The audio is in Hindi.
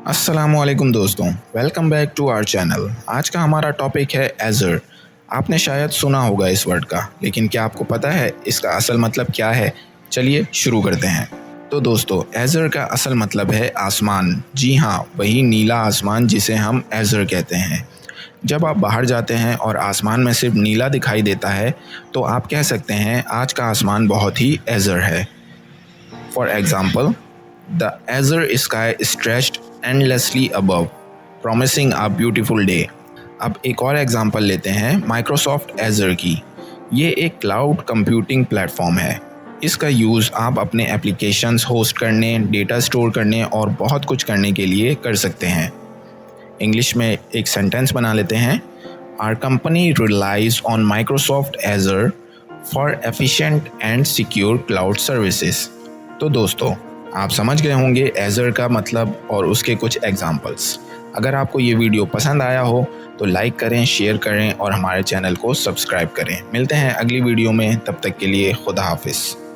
अस्सलामुअलैकुम दोस्तों, welcome back to our channel. आज का हमारा टॉपिक है एज़र। आपने शायद सुना होगा इस वर्ड का, लेकिन क्या आपको पता है इसका असल मतलब क्या है? चलिए शुरू करते हैं। तो दोस्तों, एज़र का असल मतलब है आसमान। जी हाँ, वही नीला आसमान जिसे हम एज़र कहते हैं। जब आप बाहर जाते हैं और आसमान में सिर्फ नीला दिखाई देता है, तो आप कह सकते हैं आज का आसमान बहुत ही एज़र है। For example, the azure sky stretched endlessly above, promising a beautiful day। अब एक और एग्जांपल लेते हैं माइक्रोसॉफ्ट एज़र की। ये एक क्लाउड कंप्यूटिंग प्लेटफॉर्म है। इसका यूज़ आप अपने एप्लीकेशंस होस्ट करने, डेटा स्टोर करने और बहुत कुछ करने के लिए कर सकते हैं। इंग्लिश में एक सेंटेंस बना लेते हैं। Our company relies on Microsoft Azure for efficient and secure cloud services. तो दोस्तों, आप समझ गए होंगे एज़र का मतलब और उसके कुछ एग्जांपल्स। अगर आपको ये वीडियो पसंद आया हो तो लाइक करें, शेयर करें और हमारे चैनल को सब्सक्राइब करें। मिलते हैं अगली वीडियो में, तब तक के लिए खुदा हाफिज़।